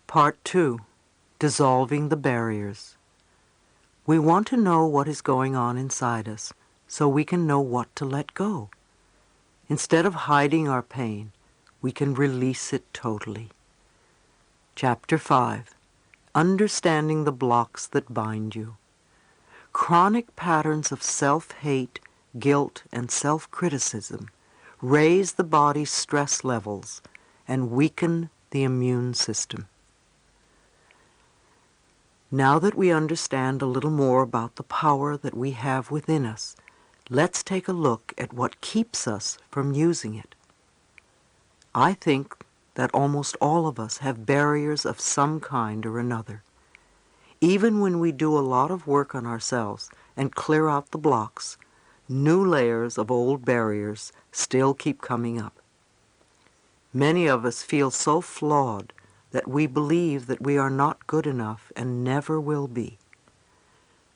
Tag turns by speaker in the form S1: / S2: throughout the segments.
S1: Part 2. Dissolving the barriers. We want to know what is going on inside us so we can know what to let go. Instead of hiding our pain, we can release it totally. Chapter 5. Understanding the blocks that bind you. Chronic patterns of self-hate, guilt, and self-criticism raise the body's stress levels and weaken the immune system. Now that we understand a little more about the power that we have within us, let's take a look at what keeps us from using it. I think that almost all of us have barriers of some kind or another. Even when we do a lot of work on ourselves and clear out the blocks, new layers of old barriers still keep coming up. Many of us feel so flawed that we believe that we are not good enough and never will be.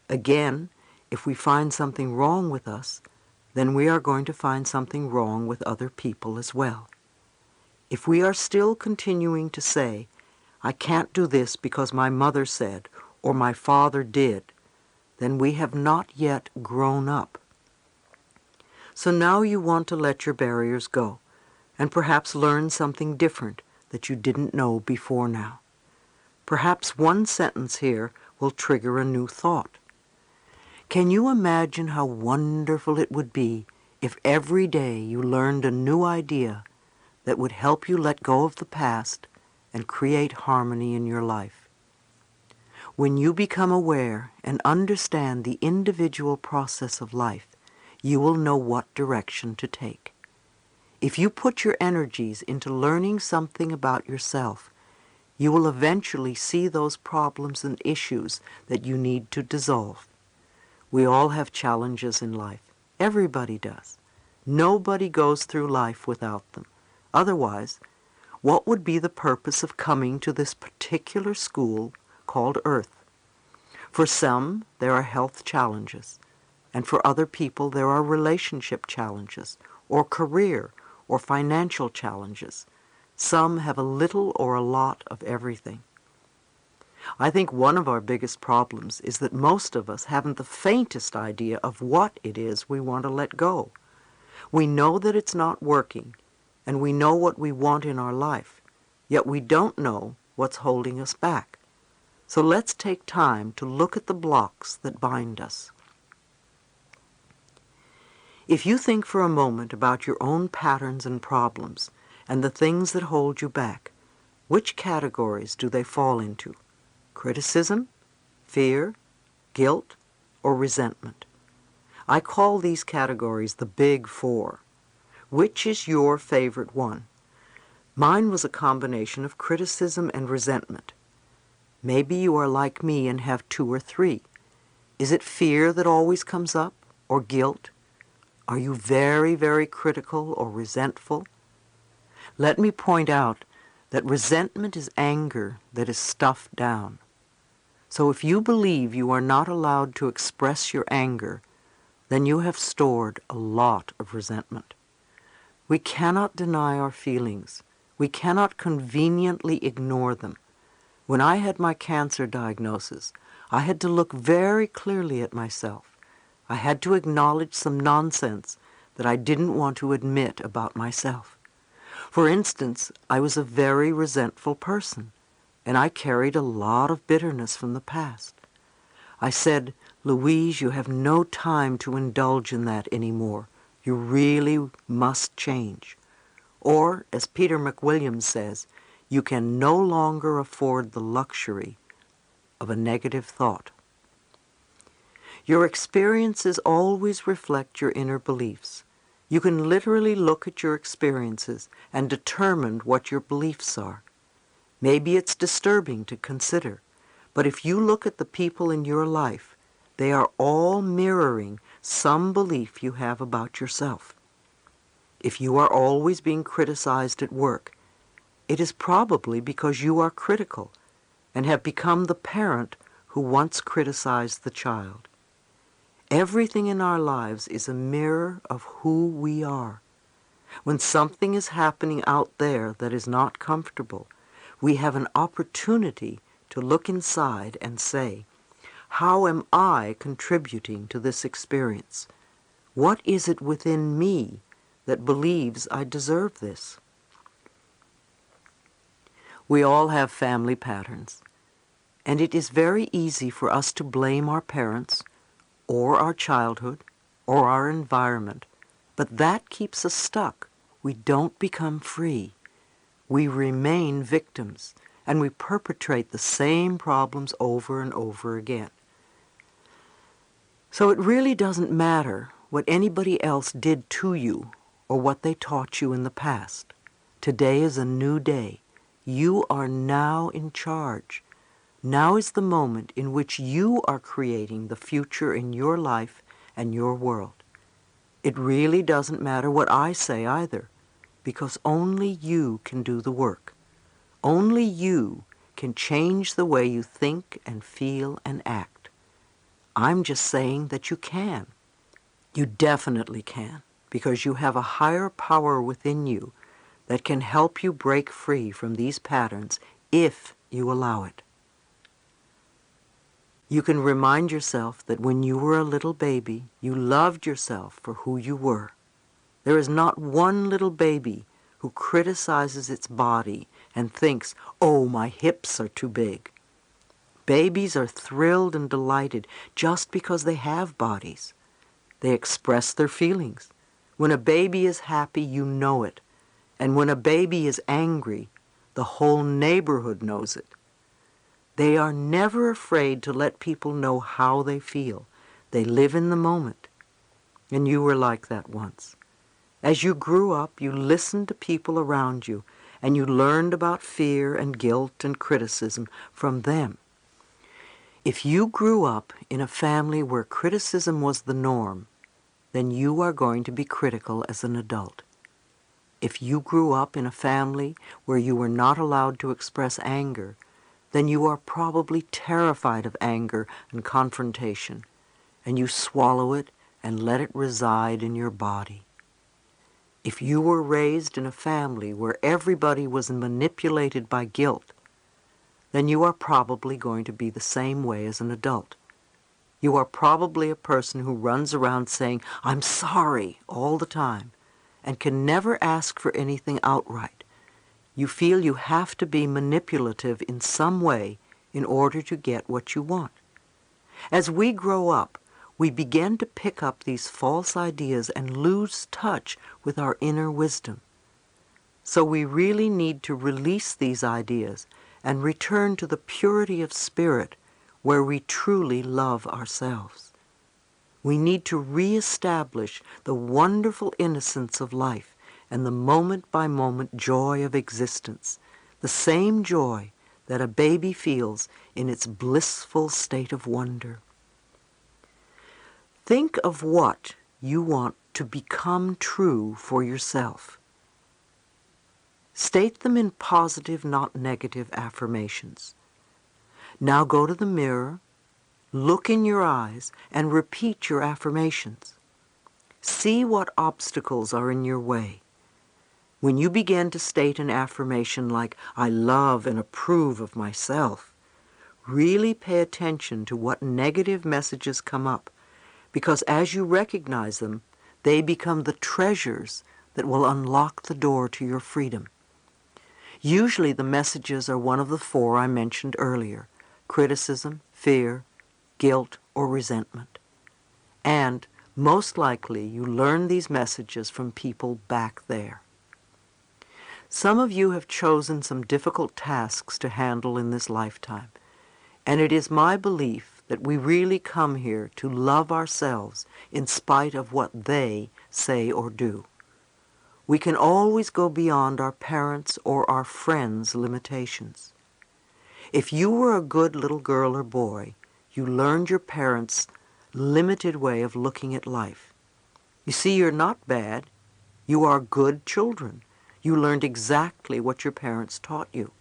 S1: Again, if we find something wrong with us, then we are going to find something wrong with other people as well. If we are still continuing to say, "I can't do this because my mother said," or "my father did," then we have not yet grown up. So now you want to let your barriers go, and perhaps learn something different that you didn't know before now. Perhaps one sentence here will trigger a new thought. Can you imagine how wonderful it would be if every day you learned a new idea that would help you let go of the past and create harmony in your life? When you become aware and understand the individual process of life, you will know what direction to take. If you put your energies into learning something about yourself, you will eventually see those problems and issues that you need to dissolve. We all have challenges in life. Everybody does. Nobody goes through life without them. Otherwise, what would be the purpose of coming to this particular school called Earth? For some, there are health challenges, and for other people there are relationship challenges, or career, or financial challenges. Some have a little or a lot of everything. I think one of our biggest problems is that most of us haven't the faintest idea of what it is we want to let go. We know that it's not working, and we know what we want in our life, yet we don't know what's holding us back. So let's take time to look at the blocks that bind us. If you think for a moment about your own patterns and problems and the things that hold you back, which categories do they fall into? Criticism, fear, guilt, or resentment? I call these categories the Big Four. Which is your favorite one? Mine was a combination of criticism and resentment. Maybe you are like me and have two or three. Is it fear that always comes up, or guilt? Are you very, very critical or resentful? Let me point out that resentment is anger that is stuffed down. So if you believe you are not allowed to express your anger, then you have stored a lot of resentment. We cannot deny our feelings. We cannot conveniently ignore them. When I had my cancer diagnosis, I had to look very clearly at myself. I had to acknowledge some nonsense that I didn't want to admit about myself. For instance, I was a very resentful person, and I carried a lot of bitterness from the past. I said, "Louise, you have no time to indulge in that anymore. You really must change." Or, as Peter McWilliams says, you can no longer afford the luxury of a negative thought. Your experiences always reflect your inner beliefs. You can literally look at your experiences and determine what your beliefs are. Maybe it's disturbing to consider, but if you look at the people in your life, they are all mirroring some belief you have about yourself. If you are always being criticized at work, it is probably because you are critical and have become the parent who once criticized the child. Everything in our lives is a mirror of who we are. When something is happening out there that is not comfortable, We have an opportunity to look inside and say, how am I contributing to this experience? What is it within me that believes I deserve this? We all have family patterns, and it is very easy for us to blame our parents or our childhood or our environment, but that keeps us stuck. We don't become free. We remain victims, and we perpetrate the same problems over and over again. So it really doesn't matter what anybody else did to you or what they taught you in the past. Today is a new day. You are now in charge. Now is the moment in which you are creating the future in your life and your world. It really doesn't matter what I say either, because only you can do the work. Only you can change the way you think and feel and act. I'm just saying that you can. You definitely can, because you have a higher power within you that can help you break free from these patterns if you allow it. You can remind yourself that when you were a little baby, you loved yourself for who you were. There is not one little baby who criticizes its body and thinks, oh, my hips are too big. Babies are thrilled and delighted just because they have bodies. They express their feelings. When a baby is happy, you know it. And when a baby is angry, the whole neighborhood knows it. They are never afraid to let people know how they feel. They live in the moment. And you were like that once. As you grew up, you listened to people around you, and you learned about fear and guilt and criticism from them. If you grew up in a family where criticism was the norm, then you are going to be critical as an adult. If you grew up in a family where you were not allowed to express anger, then you are probably terrified of anger and confrontation, and you swallow it and let it reside in your body. If you were raised in a family where everybody was manipulated by guilt, then you are probably going to be the same way as an adult. You are probably a person who runs around saying, I'm sorry, all the time, and can never ask for anything outright. You feel you have to be manipulative in some way in order to get what you want. As we grow up, we begin to pick up these false ideas and lose touch with our inner wisdom. So we really need to release these ideas and return to the purity of spirit where we truly love ourselves. We need to reestablish the wonderful innocence of life and the moment-by-moment joy of existence, the same joy that a baby feels in its blissful state of wonder. Think of what you want to become true for yourself. State them in positive, not negative affirmations. Now go to the mirror, look in your eyes, and repeat your affirmations. See what obstacles are in your way. When you begin to state an affirmation like, I love and approve of myself, really pay attention to what negative messages come up, because as you recognize them, they become the treasures that will unlock the door to your freedom. Usually the messages are one of the four I mentioned earlier: criticism, fear, guilt, or resentment. And most likely you learn these messages from people back there. Some of you have chosen some difficult tasks to handle in this lifetime, and it is my belief that we really come here to love ourselves in spite of what they say or do. We can always go beyond our parents' or our friends' limitations. If you were a good little girl or boy, you learned your parents' limited way of looking at life. You see, you're not bad. You are good children. You learned exactly what your parents taught you.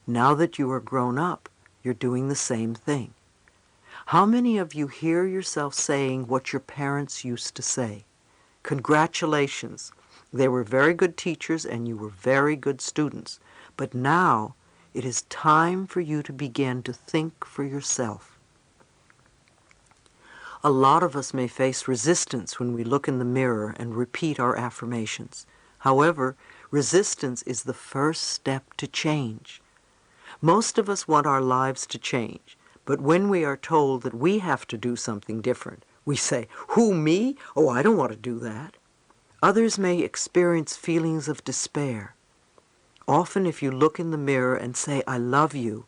S1: Now that you are grown up, you're doing the same thing. How many of you hear yourself saying what your parents used to say? Congratulations. They were very good teachers and you were very good students. But now It is time for you to begin to think for yourself. A lot of us may face resistance when we look in the mirror and repeat our affirmations. However, resistance is the first step to change. Most of us want our lives to change, but when we are told that we have to do something different, we say, "Who, me? Oh, I don't want to do that." Others may experience feelings of despair. Often if you look in the mirror and say, "I love you,"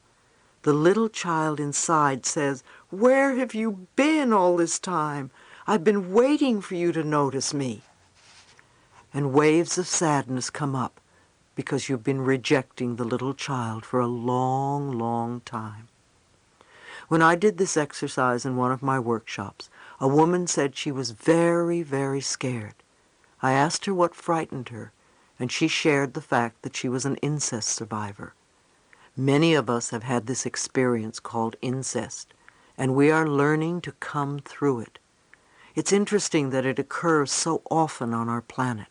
S1: the little child inside says, "Where have you been all this time? I've been waiting for you to notice me." And waves of sadness come up because you've been rejecting the little child for a long, long time. When I did this exercise in one of my workshops, a woman said she was very, very scared. I asked her what frightened her, and she shared the fact that she was an incest survivor. Many of us have had this experience called incest, and we are learning to come through it. It's interesting that it occurs so often on our planet.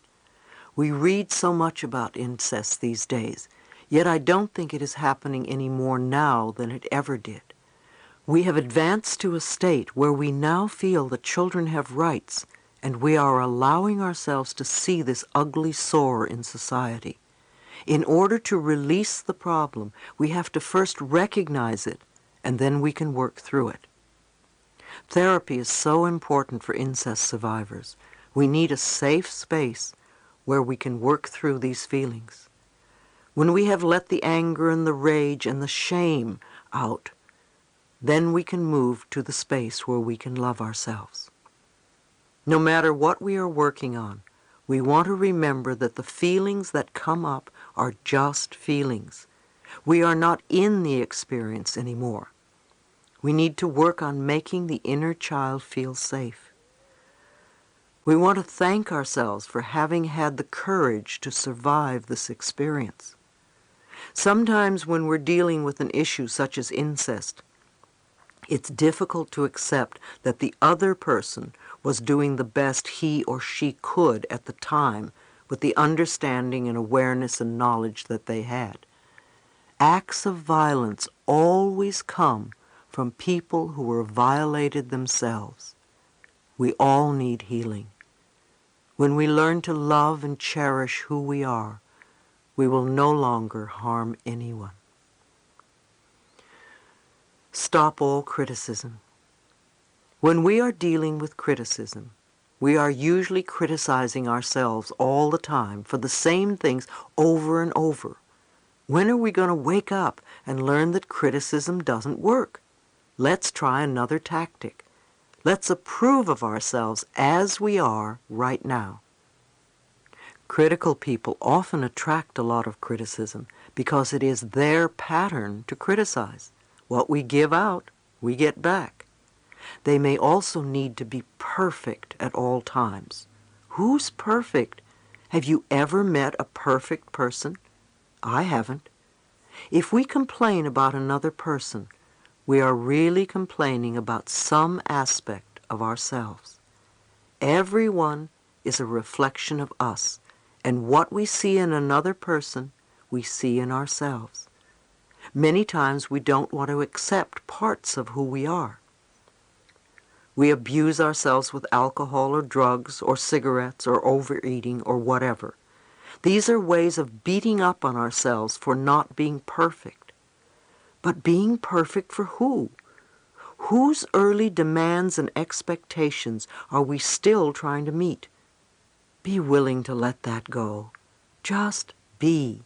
S1: We read so much about incest these days, yet I don't think it is happening any more now than it ever did. We have advanced to a state where we now feel that children have rights, and we are allowing ourselves to see this ugly sore in society. In order to release the problem, we have to first recognize it, and then we can work through it. Therapy is so important for incest survivors. We need a safe space where we can work through these feelings. When we have let the anger and the rage and the shame out, then we can move to the space where we can love ourselves. No matter what we are working on, we want to remember that the feelings that come up are just feelings. We are not in the experience anymore. We need to work on making the inner child feel safe. We want to thank ourselves for having had the courage to survive this experience. Sometimes when we're dealing with an issue such as incest, it's difficult to accept that the other person was doing the best he or she could at the time with the understanding and awareness and knowledge that they had. Acts of violence always come from people who were violated themselves. We all need healing. When we learn to love and cherish who we are, we will no longer harm anyone. Stop all criticism. When we are dealing with criticism, we are usually criticizing ourselves all the time for the same things over and over. When are we going to wake up and learn that criticism doesn't work? Let's try another tactic. Let's approve of ourselves as we are right now. Critical people often attract a lot of criticism because it is their pattern to criticize. What we give out, we get back. They may also need to be perfect at all times. Who's perfect? Have you ever met a perfect person? I haven't. If we complain about another person, we are really complaining about some aspect of ourselves. Everyone is a reflection of us, and what we see in another person, we see in ourselves. Many times we don't want to accept parts of who we are. We abuse ourselves with alcohol or drugs or cigarettes or overeating or whatever. These are ways of beating up on ourselves for not being perfect. But being perfect for who? Whose early demands and expectations are we still trying to meet? Be willing to let that go. Just be.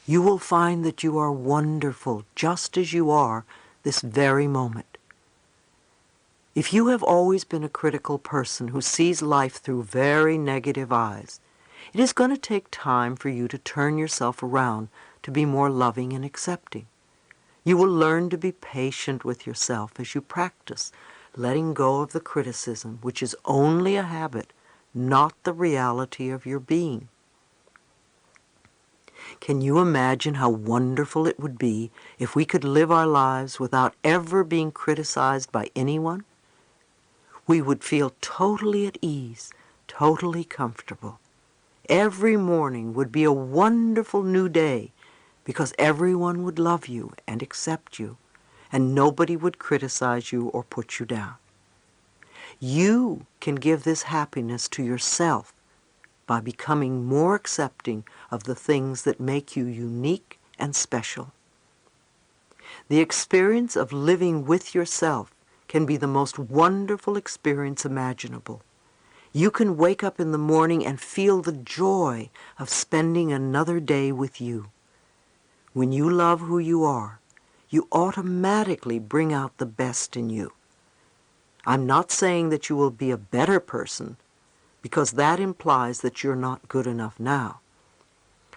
S1: You will find that you are wonderful just as you are this very moment. If you have always been a critical person who sees life through very negative eyes, it is going to take time for you to turn yourself around to be more loving and accepting. You will learn to be patient with yourself as you practice letting go of the criticism, which is only a habit, not the reality of your being. Can you imagine how wonderful it would be if we could live our lives without ever being criticized by anyone? We would feel totally at ease, totally comfortable. Every morning would be a wonderful new day because everyone would love you and accept you, and nobody would criticize you or put you down. You can give this happiness to yourself by becoming more accepting of the things that make you unique and special. The experience of living with yourself can be the most wonderful experience imaginable. You can wake up in the morning and feel the joy of spending another day with you. When you love who you are, you automatically bring out the best in you. I'm not saying that you will be a better person, because that implies that you're not good enough now.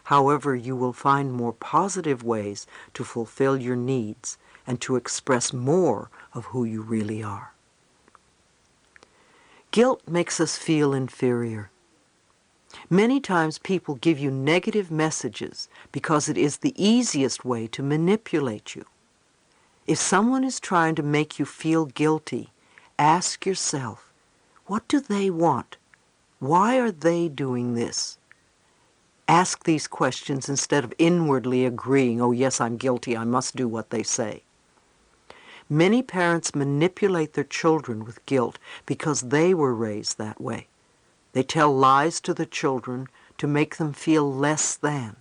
S1: However, you will find more positive ways to fulfill your needs and to express more of who you really are. Guilt makes us feel inferior. Many times people give you negative messages because it is the easiest way to manipulate you. If someone is trying to make you feel guilty, ask yourself, what do they want? Why are they doing this? Ask these questions instead of inwardly agreeing, oh yes, I'm guilty, I must do what they say. Many parents manipulate their children with guilt because they were raised that way. They tell lies to the children to make them feel less than.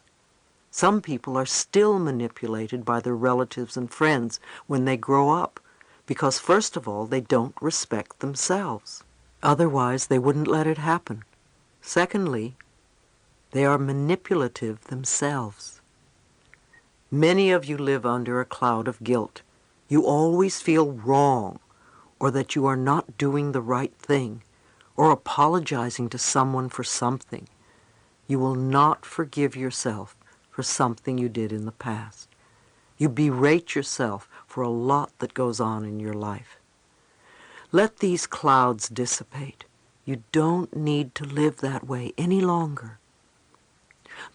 S1: Some people are still manipulated by their relatives and friends when they grow up because, first of all, they don't respect themselves. Otherwise, they wouldn't let it happen. Secondly, they are manipulative themselves. Many of you live under a cloud of guilt. You always feel wrong, or that you are not doing the right thing, or apologizing to someone for something. You will not forgive yourself for something you did in the past. You berate yourself for a lot that goes on in your life. Let these clouds dissipate. You don't need to live that way any longer.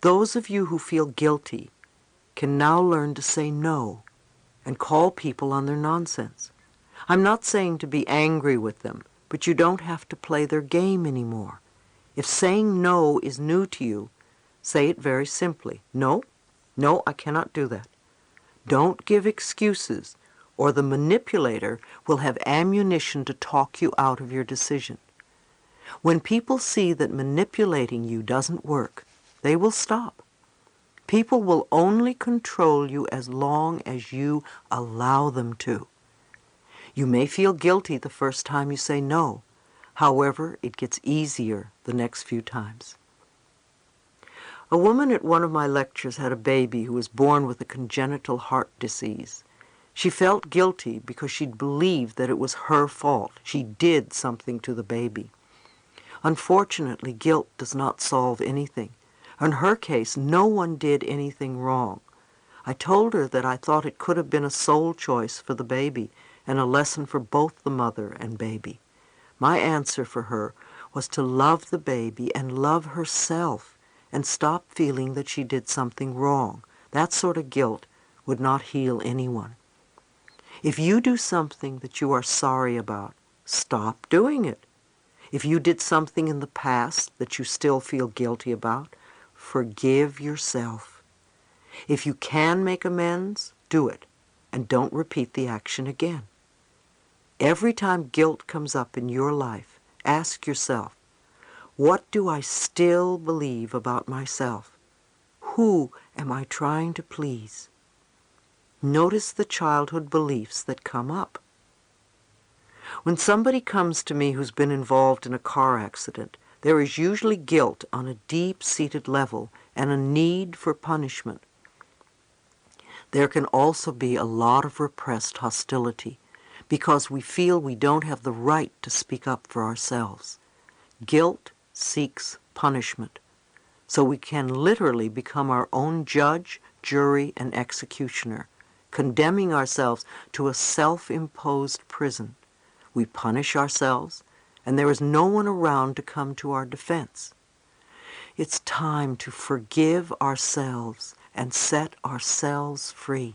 S1: Those of you who feel guilty can now learn to say no and call people on their nonsense. I'm not saying to be angry with them, but you don't have to play their game anymore. If saying no is new to you, say it very simply. No, no, I cannot do that. Don't give excuses, or the manipulator will have ammunition to talk you out of your decision. When people see that manipulating you doesn't work, they will stop. People will only control you as long as you allow them to. You may feel guilty the first time you say no. However, it gets easier the next few times. A woman at one of my lectures had a baby who was born with a congenital heart disease. She felt guilty because she'd believed that it was her fault. She did something to the baby. Unfortunately, guilt does not solve anything. In her case, no one did anything wrong. I told her that I thought it could have been a soul choice for the baby and a lesson for both the mother and baby. My answer for her was to love the baby and love herself and stop feeling that she did something wrong. That sort of guilt would not heal anyone. If you do something that you are sorry about, stop doing it. If you did something in the past that you still feel guilty about, forgive yourself. If you can make amends, do it, and don't repeat the action again. Every time guilt comes up in your life, ask yourself, what do I still believe about myself? Who am I trying to please? Notice the childhood beliefs that come up. When somebody comes to me who's been involved in a car accident, there is usually guilt on a deep-seated level and a need for punishment. There can also be a lot of repressed hostility because we feel we don't have the right to speak up for ourselves. Guilt seeks punishment, so we can literally become our own judge, jury, and executioner, condemning ourselves to a self-imposed prison. We punish ourselves, and there is no one around to come to our defense. It's time to forgive ourselves and set ourselves free.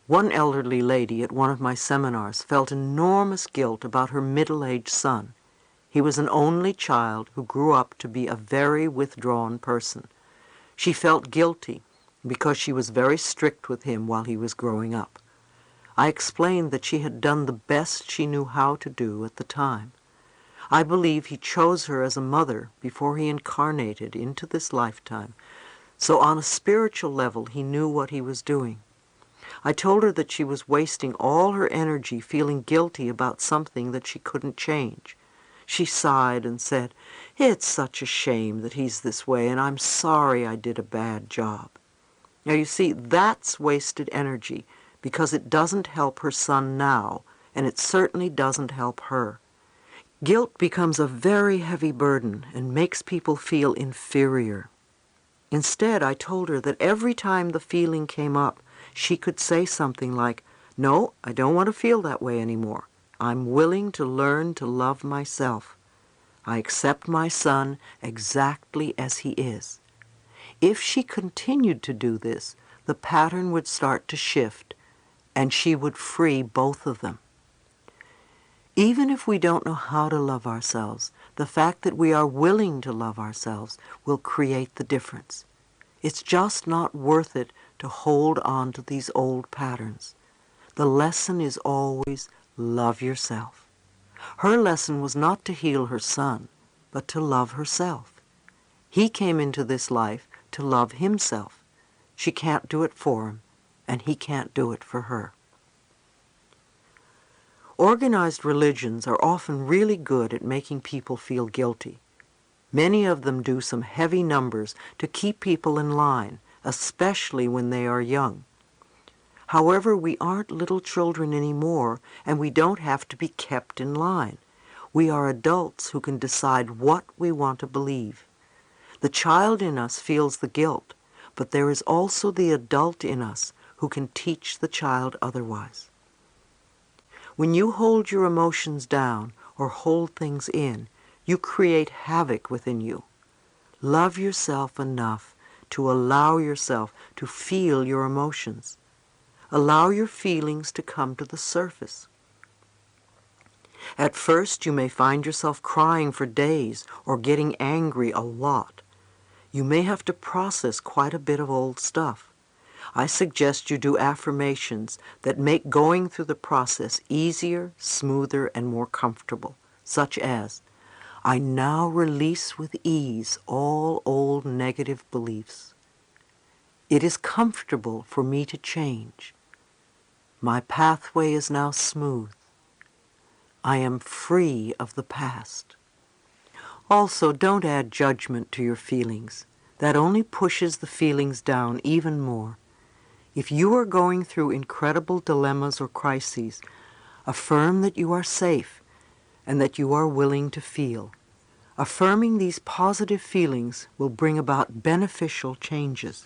S1: One elderly lady at one of my seminars felt enormous guilt about her middle-aged son. He was an only child who grew up to be a very withdrawn person. She felt guilty because she was very strict with him while he was growing up. I explained that she had done the best she knew how to do at the time. I believe he chose her as a mother before he incarnated into this lifetime, so on a spiritual level he knew what he was doing. I told her that she was wasting all her energy feeling guilty about something that she couldn't change. She sighed and said, "It's such a shame that he's this way, and I'm sorry I did a bad job." Now you see, that's wasted energy because it doesn't help her son now, and it certainly doesn't help her. Guilt becomes a very heavy burden and makes people feel inferior. Instead, I told her that every time the feeling came up, she could say something like, "No, I don't want to feel that way anymore. I'm willing to learn to love myself. I accept my son exactly as he is." If she continued to do this, the pattern would start to shift, and she would free both of them. Even if we don't know how to love ourselves, the fact that we are willing to love ourselves will create the difference. It's just not worth it to hold on to these old patterns. The lesson is always love yourself. Her lesson was not to heal her son, but to love herself. He came into this life to love himself. She can't do it for him, and he can't do it for her. Organized religions are often really good at making people feel guilty. Many of them do some heavy numbers to keep people in line, especially when they are young. However, we aren't little children anymore, and we don't have to be kept in line. We are adults who can decide what we want to believe. The child in us feels the guilt, but there is also the adult in us who can teach the child otherwise. When you hold your emotions down or hold things in, you create havoc within you. Love yourself enough to allow yourself to feel your emotions. Allow your feelings to come to the surface. At first, you may find yourself crying for days or getting angry a lot. You may have to process quite a bit of old stuff. I suggest you do affirmations that make going through the process easier, smoother, and more comfortable, such as, "I now release with ease all old negative beliefs. It is comfortable for me to change. My pathway is now smooth. I am free of the past." Also, don't add judgment to your feelings. That only pushes the feelings down even more. If you are going through incredible dilemmas or crises, affirm that you are safe and that you are willing to feel. Affirming these positive feelings will bring about beneficial changes.